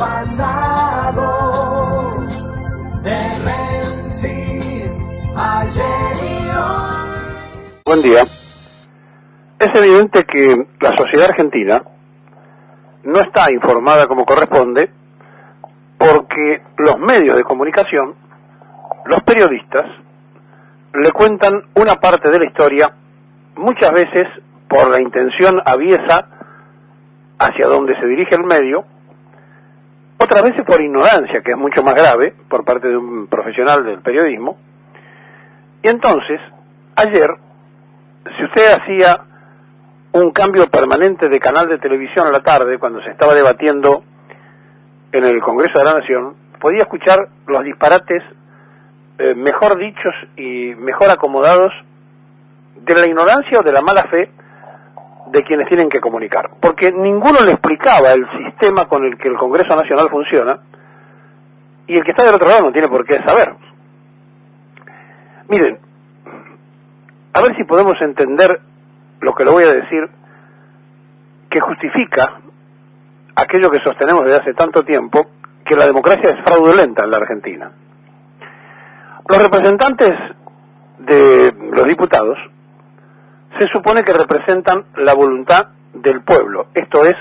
pasado, de Menzies, ayer y hoy. Buen día. Es evidente que la sociedad argentina no está informada como corresponde porque los medios de comunicación, los periodistas, le cuentan una parte de la historia, muchas veces por la intención aviesa hacia donde se dirige el medio, otras veces por ignorancia, que es mucho más grave, por parte de un profesional del periodismo. Y entonces, ayer, si usted hacía un cambio permanente de canal de televisión a la tarde, cuando se estaba debatiendo en el Congreso de la Nación, podía escuchar los disparates mejor dichos y mejor acomodados de la ignorancia o de la mala fe de quienes tienen que comunicar, porque ninguno le explicaba el sistema con el que el Congreso Nacional funciona, y el que está del otro lado no tiene por qué saber. Miren, a ver si podemos entender lo que le voy a decir, que justifica aquello que sostenemos desde hace tanto tiempo, que la democracia es fraudulenta en la Argentina. Los representantes de los diputados se supone que representan la voluntad del pueblo. Esto es,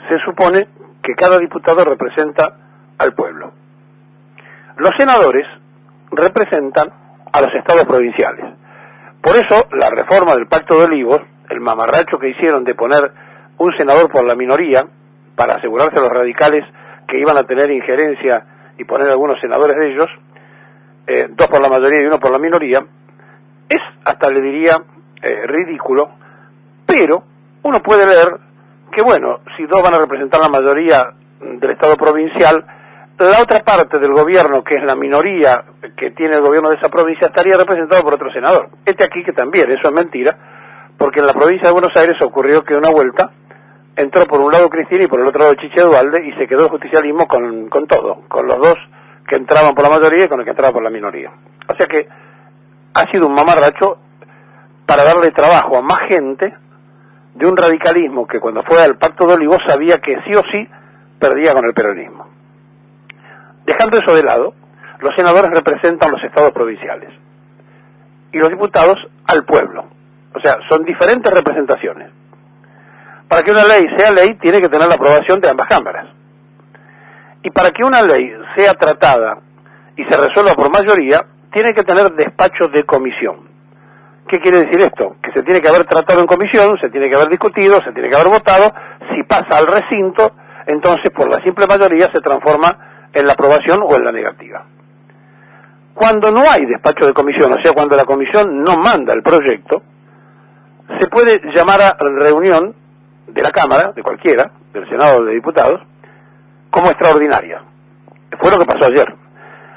se supone que cada diputado representa al pueblo. Los senadores representan a los estados provinciales. Por eso, la reforma del Pacto de Olivos, el mamarracho que hicieron de poner un senador por la minoría, para asegurarse a los radicales que iban a tener injerencia y poner algunos senadores de ellos, dos por la mayoría y uno por la minoría, es, hasta le diría, ridículo, pero uno puede ver que, bueno, si dos van a representar la mayoría del Estado provincial, la otra parte del gobierno, que es la minoría que tiene el gobierno de esa provincia, estaría representado por otro senador. Aquí que también, eso es mentira, porque en la provincia de Buenos Aires ocurrió que una vuelta entró por un lado Cristina y por el otro lado Chiche Duhalde, y se quedó el justicialismo con todo, con los dos que entraban por la mayoría y con el que entraba por la minoría. O sea que ha sido un mamarracho para darle trabajo a más gente de un radicalismo que cuando fue al Pacto de Olivos sabía que sí o sí perdía con el peronismo. Dejando eso de lado, los senadores representan los estados provinciales y los diputados al pueblo. O sea, son diferentes representaciones. Para que una ley sea ley, tiene que tener la aprobación de ambas cámaras. Y para que una ley sea tratada y se resuelva por mayoría, tiene que tener despacho de comisión. ¿Qué quiere decir esto? Que se tiene que haber tratado en comisión, se tiene que haber discutido, se tiene que haber votado. Si pasa al recinto, entonces por la simple mayoría se transforma en la aprobación o en la negativa. Cuando no hay despacho de comisión, o sea, cuando la comisión no manda el proyecto, se puede llamar a reunión de la Cámara, de cualquiera, del Senado de Diputados, como extraordinaria. Fue lo que pasó ayer.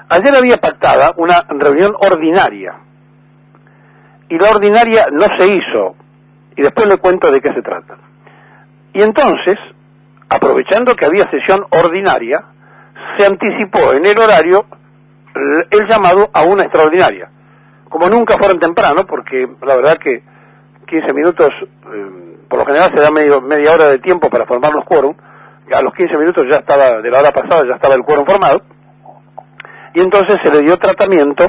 Ayer había pactada una reunión ordinaria, y la ordinaria no se hizo, y después le cuento de qué se trata. Y entonces, aprovechando que había sesión ordinaria, se anticipó en el horario el llamado a una extraordinaria. Como nunca fueron temprano, porque la verdad que 15 minutos, por lo general se da media hora de tiempo para formar los quórum, a los 15 minutos ya estaba, de la hora pasada ya estaba el quórum formado, y entonces se le dio tratamiento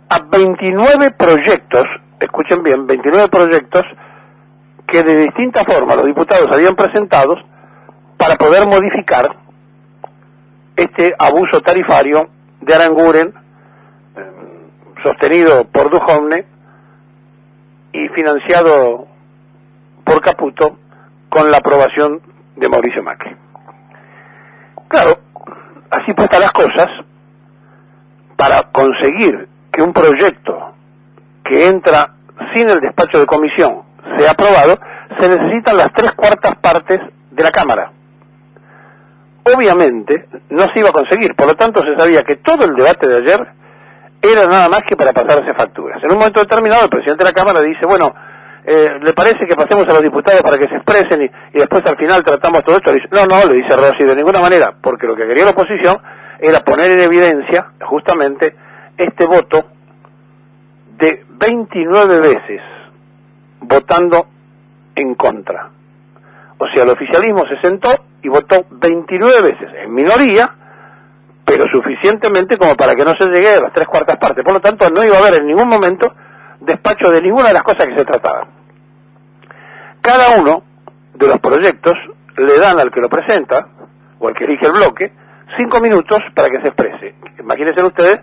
a 29 proyectos, escuchen bien, 29 proyectos que de distinta forma los diputados habían presentado para poder modificar este abuso tarifario de Aranguren, sostenido por Duhovne y financiado por Caputo con la aprobación de Mauricio Macri. Claro, así puestas las cosas, para conseguir que un proyecto que entra sin el despacho de comisión sea aprobado, se necesitan las 3/4 partes de la Cámara. Obviamente no se iba a conseguir, por lo tanto se sabía que todo el debate de ayer era nada más que para pasarse facturas. En un momento determinado el presidente de la Cámara dice, bueno, ¿le parece que pasemos a los diputados para que se expresen y después al final tratamos todo esto? Le dice, no, le dice Rossi, de ninguna manera, porque lo que quería la oposición era poner en evidencia justamente este voto de 29 veces votando en contra. O sea, el oficialismo se sentó y votó 29 veces, en minoría, pero suficientemente como para que no se llegue a las 3/4 partes. Por lo tanto, no iba a haber en ningún momento despacho de ninguna de las cosas que se trataban. Cada uno de los proyectos le dan al que lo presenta, o al que elige el bloque, 5 minutos para que se exprese. Imagínense ustedes,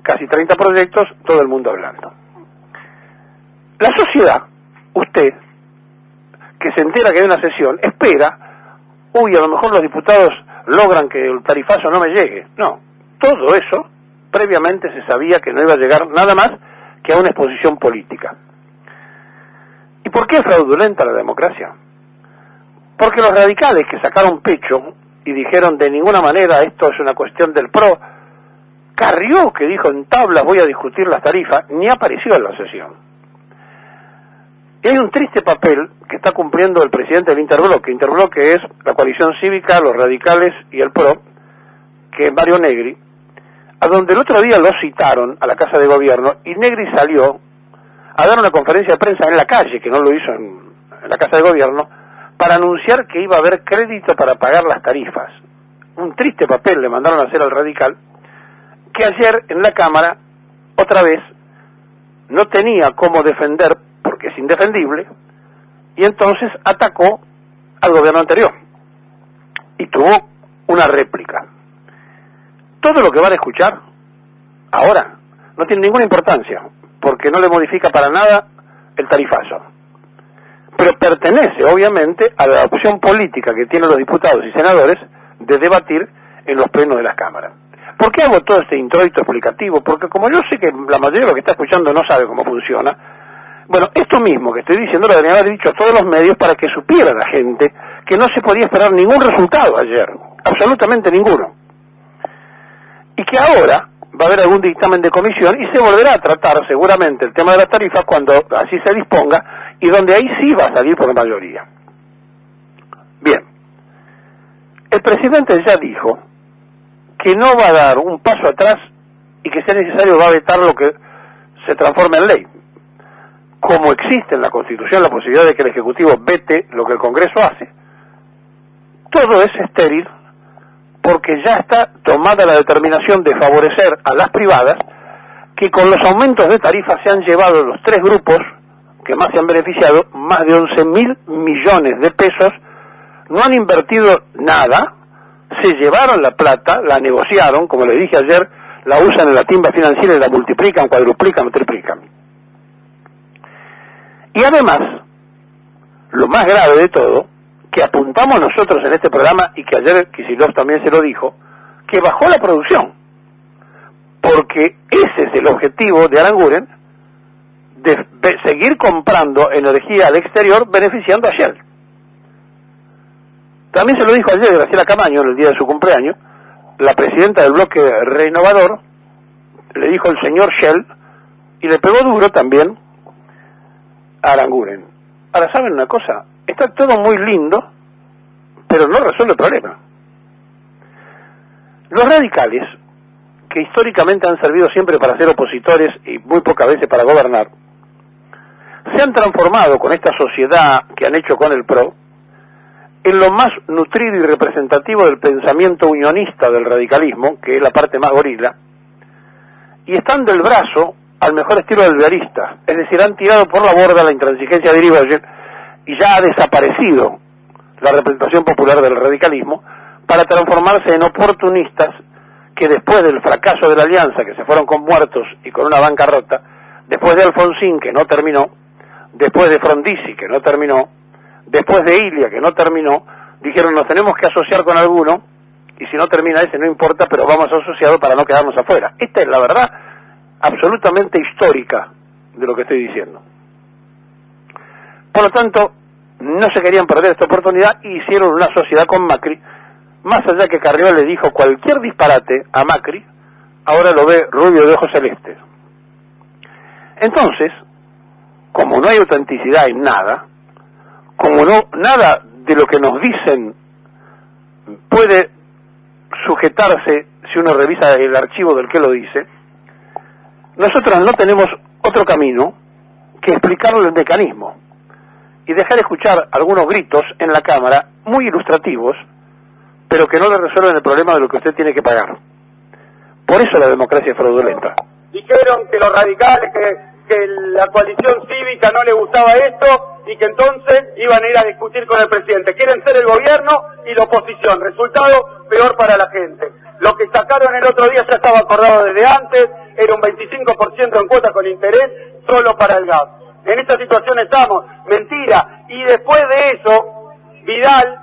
casi 30 proyectos, todo el mundo hablando. La sociedad, usted, que se entera que hay una sesión, espera, uy, a lo mejor los diputados logran que el tarifazo no me llegue. No, todo eso previamente se sabía que no iba a llegar nada más que a una exposición política. ¿Y por qué es fraudulenta la democracia? Porque los radicales que sacaron pecho y dijeron de ninguna manera esto es una cuestión del PRO, Carrió, que dijo en tablas voy a discutir las tarifas, ni apareció en la sesión. Y hay un triste papel que está cumpliendo el presidente del Interbloque. Interbloque es la coalición cívica, los radicales y el PRO, que es Mario Negri, a donde el otro día lo citaron a la Casa de Gobierno y Negri salió a dar una conferencia de prensa en la calle, que no lo hizo en la Casa de Gobierno, para anunciar que iba a haber crédito para pagar las tarifas. Un triste papel le mandaron a hacer al radical, que ayer en la Cámara, otra vez, no tenía cómo defender, porque es indefendible, y entonces atacó al gobierno anterior, y tuvo una réplica. Todo lo que van a escuchar ahora no tiene ninguna importancia, porque no le modifica para nada el tarifazo. Pero pertenece, obviamente, a la opción política que tienen los diputados y senadores de debatir en los plenos de las cámaras. ¿Por qué hago todo este introito explicativo? Porque como yo sé que la mayoría de lo que está escuchando no sabe cómo funciona, bueno, esto mismo que estoy diciendo lo deberían haber dicho a todos los medios para que supiera la gente que no se podía esperar ningún resultado ayer, absolutamente ninguno. Y que ahora va a haber algún dictamen de comisión y se volverá a tratar seguramente el tema de las tarifas cuando así se disponga y donde ahí sí va a salir por mayoría. Bien, el presidente ya dijo que no va a dar un paso atrás y que si es necesario va a vetar lo que se transforme en ley. Como existe en la Constitución la posibilidad de que el Ejecutivo vete lo que el Congreso hace, todo es estéril porque ya está tomada la determinación de favorecer a las privadas que con los aumentos de tarifas se han llevado los tres grupos que más se han beneficiado más de 11.000 millones de pesos, no han invertido nada, se llevaron la plata, la negociaron, como les dije ayer, la usan en la timba financiera y la multiplican, cuadruplican o triplican. Y además, lo más grave de todo, que apuntamos nosotros en este programa y que ayer Kicillof también se lo dijo, que bajó la producción, porque ese es el objetivo de Aranguren, de seguir comprando energía al exterior beneficiando a Shell. También se lo dijo ayer Graciela Camaño, en el día de su cumpleaños, la presidenta del bloque renovador, le dijo el señor Shell, y le pegó duro también a Aranguren. Ahora, ¿saben una cosa? Está todo muy lindo, pero no resuelve el problema. Los radicales, que históricamente han servido siempre para ser opositores y muy pocas veces para gobernar, se han transformado con esta sociedad que han hecho con el PRO en lo más nutrido y representativo del pensamiento unionista del radicalismo, que es la parte más gorila, y están del brazo al mejor estilo del verista, es decir, han tirado por la borda la intransigencia de Irigoyen y ya ha desaparecido la representación popular del radicalismo para transformarse en oportunistas que después del fracaso de la alianza, que se fueron con muertos y con una bancarrota, después de Alfonsín, que no terminó, después de Frondizi, que no terminó, después de Ilia, que no terminó, dijeron nos tenemos que asociar con alguno y si no termina ese no importa, pero vamos asociados para no quedarnos afuera. Esta es la verdad absolutamente histórica de lo que estoy diciendo. Por lo tanto, no se querían perder esta oportunidad y hicieron una sociedad con Macri, más allá que Carrió le dijo cualquier disparate a Macri, ahora lo ve rubio de ojos celestes. Entonces, como no hay autenticidad en nada, como no nada de lo que nos dicen puede sujetarse si uno revisa el archivo del que lo dice, nosotros no tenemos otro camino que explicarle el mecanismo. y dejar escuchar algunos gritos en la Cámara muy ilustrativos, pero que no le resuelven el problema de lo que usted tiene que pagar. Por eso la democracia es fraudulenta. Dijeron que los radicales, que la coalición cívica no le gustaba esto y que entonces iban a ir a discutir con el presidente. Quieren ser el gobierno y la oposición. Resultado, peor para la gente. Lo que sacaron el otro día ya estaba acordado desde antes, era un 25% en cuota con interés solo para el gas. En esta situación estamos, mentira. Y después de eso, Vidal,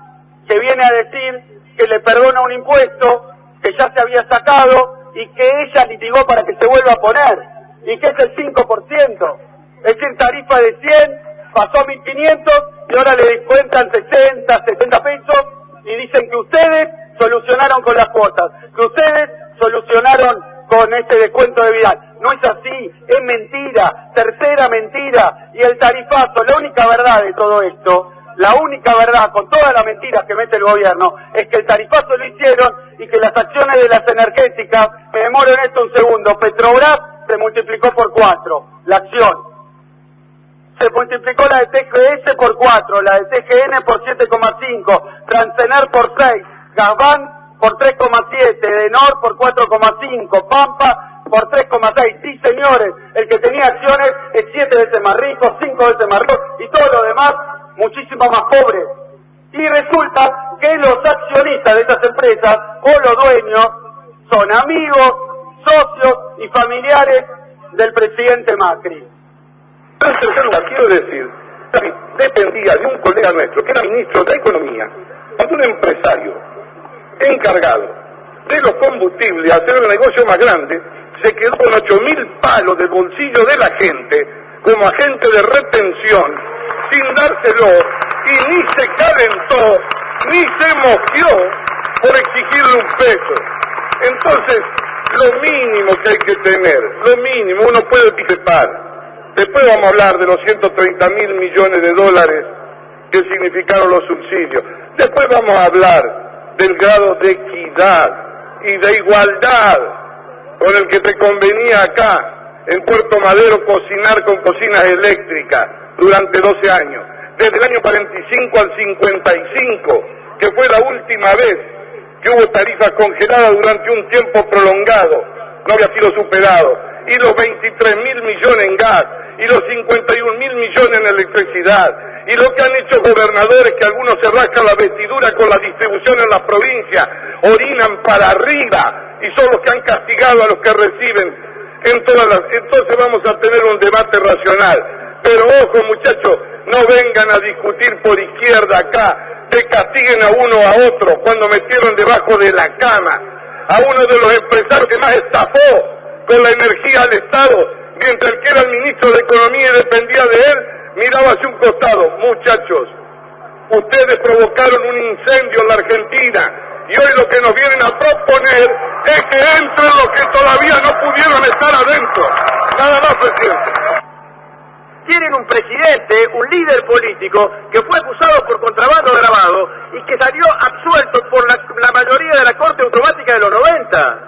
que viene a decir que le perdona un impuesto que ya se había sacado y que ella litigó para que se vuelva a poner, y que es el 5%. Es decir, tarifa de 100, pasó a 1.500 y ahora le descuentan 60, 70 pesos y dicen que ustedes solucionaron con las cuotas, que ustedes solucionaron con este descuento de Vidal. No es así, es mentira, tercera mentira. Y el tarifazo, la única verdad de todo esto, la única verdad, con todas las mentiras que mete el gobierno, es que el tarifazo lo hicieron y que las acciones de las energéticas, me demoro en esto un segundo, Petrobras se multiplicó por 4, la acción. Se multiplicó la de TGS por 4, la de TGN por 7,5, Transener por 6, Gazban por 3,7, Edenor por 4,5, Pampa por 3,6. Sí, señores, el que tenía acciones es 7 veces más rico, 5 veces más rico y todo lo demás muchísimo más pobres. Y resulta que los accionistas de estas empresas o los dueños son amigos, socios y familiares del presidente Macri. Quiero decir, dependía de un colega nuestro que era ministro de Economía, cuando un empresario encargado de los combustibles, hacer el negocio más grande, se quedó con 8.000 palos del bolsillo de la gente como agente de retención, sin dárselo, y ni se calentó, ni se movió por exigirle un peso. Entonces, lo mínimo que hay que tener, lo mínimo, uno puede discrepar. Después vamos a hablar de los 130.000 millones de dólares que significaron los subsidios. Después vamos a hablar del grado de equidad y de igualdad con el que te convenía acá, en Puerto Madero, cocinar con cocinas eléctricas durante 12 años. Desde el año 45 al 55, que fue la última vez que hubo tarifas congeladas durante un tiempo prolongado, no había sido superado. Y los 23.000 millones en gas, y los 51.000 millones en electricidad, y lo que han hecho gobernadores, que algunos se rascan la vestidura con la distribución en las provincias, orinan para arriba, y son los que han castigado a los que reciben en todas las... Entonces vamos a tener un debate racional. Pero ojo, muchachos, no vengan a discutir por izquierda acá, que castiguen a uno o a otro cuando metieron debajo de la cama a uno de los empresarios que más estafó con la energía al Estado, mientras el que era el ministro de Economía y dependía de él, miraba hacia un costado. Muchachos, ustedes provocaron un incendio en la Argentina, y hoy lo que nos vienen a proponer es que entren los que todavía no pudieron estar adentro. Nada más, presidente. Tienen un presidente, un líder político, que fue acusado por contrabando agravado y que salió absuelto por la mayoría de la Corte Automática de los 90.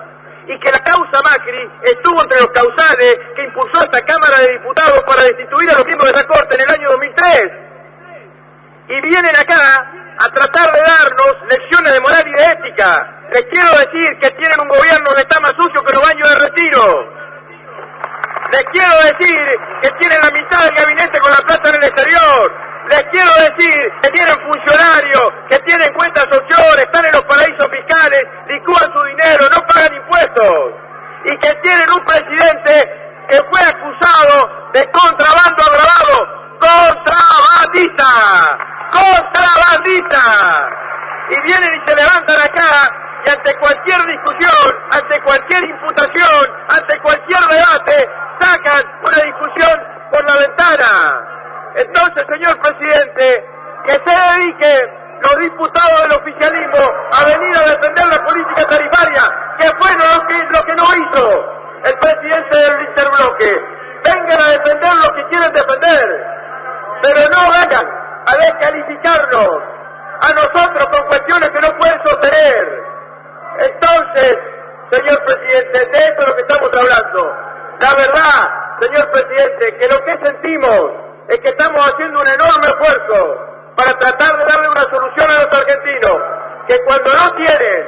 Y que la causa Macri estuvo entre los causales que impulsó esta Cámara de Diputados para destituir a los miembros de esa Corte en el año 2003. Y vienen acá a tratar de darnos lecciones de moral y de ética. Les quiero decir que tienen un gobierno que está más sucio que los baños de retiro. Les quiero decir que tienen la mitad del gabinete con la plata en el exterior. Les quiero decir que tienen funcionarios, que tienen cuentas offshore, están en los paraísos fiscales, licúan su dinero, no pagan impuestos. Y que tienen un presidente que fue acusado de contrabando agravado. ¡Contrabandista! ¡Contrabandista! Y vienen y se levantan acá y ante cualquier discusión, ante cualquier imputación, ante cualquier debate, sacan una discusión por la ventana. Entonces, señor presidente, que se dediquen los diputados del oficialismo a venir a defender la política tarifaria, que fue lo que no hizo el presidente del interbloque. Vengan a defender lo que quieren defender, pero no vengan a descalificarnos a nosotros con cuestiones que no pueden sostener. Entonces, señor presidente, de esto es lo que estamos hablando. La verdad, señor presidente, que lo que sentimos es que estamos haciendo un enorme esfuerzo para tratar de darle una solución a los argentinos, que cuando no tienen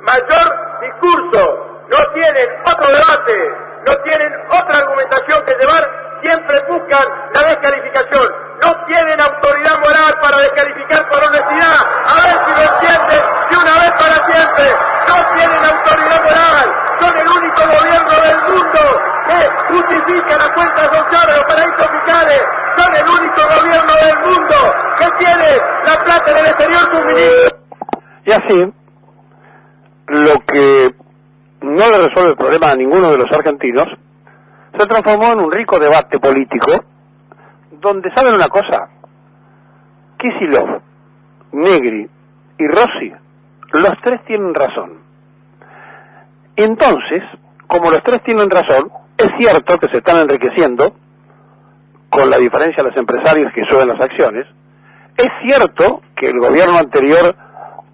mayor discurso, no tienen otro debate, no tienen otra argumentación que llevar, siempre buscan la descalificación. No tienen autoridad moral para descalificar por honestidad. A ver si lo entienden de una vez para siempre. No tienen autoridad moral. Son el único gobierno del mundo que justifica las cuentas offshore, los paraísos fiscales. Son el único gobierno del mundo que tiene la plata del exterior suministro. Y así, lo que no le resuelve el problema a ninguno de los argentinos se transformó en un rico debate político donde, ¿saben una cosa? Kicillof, Negri y Rossi, los tres tienen razón. Entonces, como los tres tienen razón, es cierto que se están enriqueciendo, con la diferencia de los empresarios que suben las acciones. Es cierto que el gobierno anterior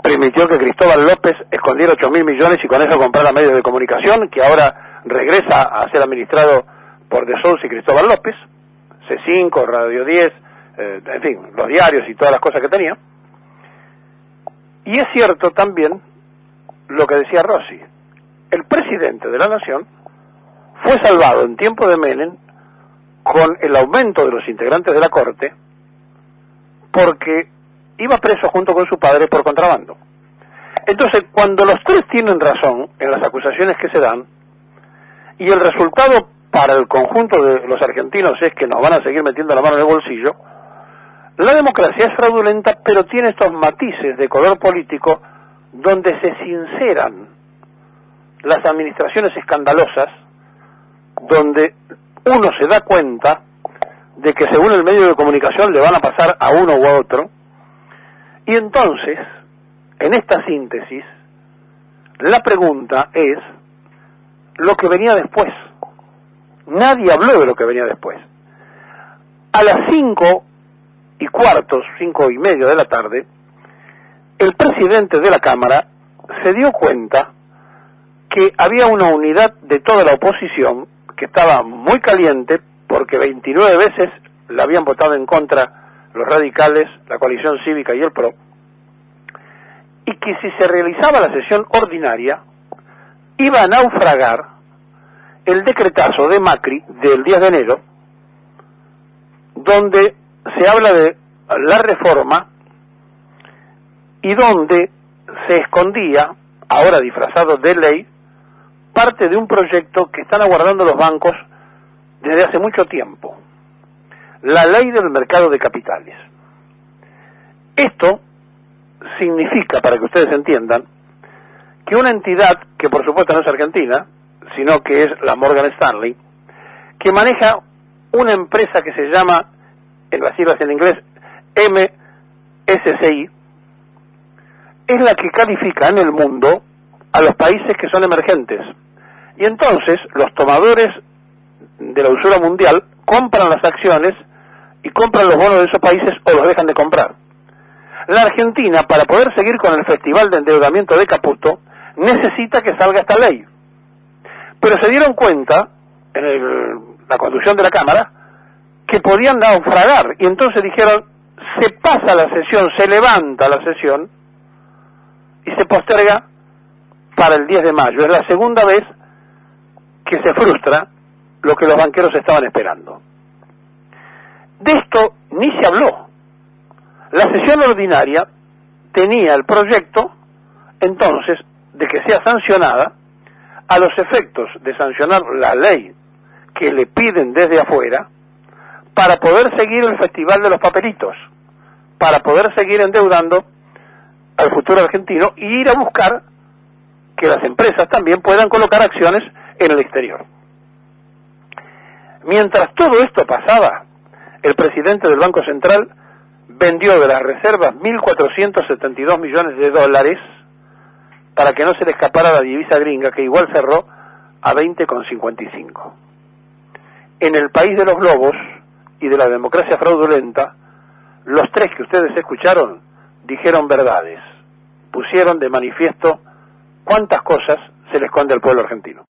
permitió que Cristóbal López escondiera 8.000 millones y con eso comprara medios de comunicación, que ahora regresa a ser administrado por De Sousa y Cristóbal López, C5, Radio 10, en fin, los diarios y todas las cosas que tenía. Y es cierto también lo que decía Rossi. El presidente de la nación fue salvado en tiempo de Menem con el aumento de los integrantes de la Corte, porque iba preso junto con su padre por contrabando. Entonces, cuando los tres tienen razón en las acusaciones que se dan, y el resultado para el conjunto de los argentinos es que nos van a seguir metiendo la mano en el bolsillo, la democracia es fraudulenta, pero tiene estos matices de color político donde se sinceran las administraciones escandalosas, donde uno se da cuenta de que según el medio de comunicación le van a pasar a uno u a otro, y entonces, en esta síntesis, la pregunta es lo que venía después. Nadie habló de lo que venía después. A las 5:15, 5:30 de la tarde, el presidente de la Cámara se dio cuenta que había una unidad de toda la oposición que estaba muy caliente porque 29 veces la habían votado en contra los radicales, la coalición cívica y el PRO, y que si se realizaba la sesión ordinaria iba a naufragar el decretazo de Macri del 10 de enero, donde se habla de la reforma y donde se escondía, ahora disfrazado de ley, parte de un proyecto que están aguardando los bancos desde hace mucho tiempo, la ley del mercado de capitales. Esto significa, para que ustedes entiendan, que una entidad, que por supuesto no es argentina, sino que es la Morgan Stanley, que maneja una empresa que se llama, en las siglas en inglés, MSCI, es la que califica en el mundo a los países que son emergentes. Y entonces los tomadores de la usura mundial compran las acciones y compran los bonos de esos países o los dejan de comprar. La Argentina, para poder seguir con el festival de endeudamiento de Caputo, necesita que salga esta ley. Pero se dieron cuenta, en la conducción de la Cámara, que podían naufragar, y entonces dijeron, se pasa la sesión, se levanta la sesión, y se posterga para el 10 de mayo. Es la segunda vez que se frustra lo que los banqueros estaban esperando. De esto ni se habló. La sesión ordinaria tenía el proyecto, entonces, de que sea sancionada a los efectos de sancionar la ley que le piden desde afuera para poder seguir el festival de los papelitos, para poder seguir endeudando al futuro argentino y ir a buscar que las empresas también puedan colocar acciones en el exterior. Mientras todo esto pasaba, el presidente del Banco Central vendió de las reservas 1.472 millones de dólares para que no se le escapara la divisa gringa, que igual cerró a 20,55. En el país de los globos y de la democracia fraudulenta, los tres que ustedes escucharon dijeron verdades, pusieron de manifiesto cuántas cosas se le esconde al pueblo argentino.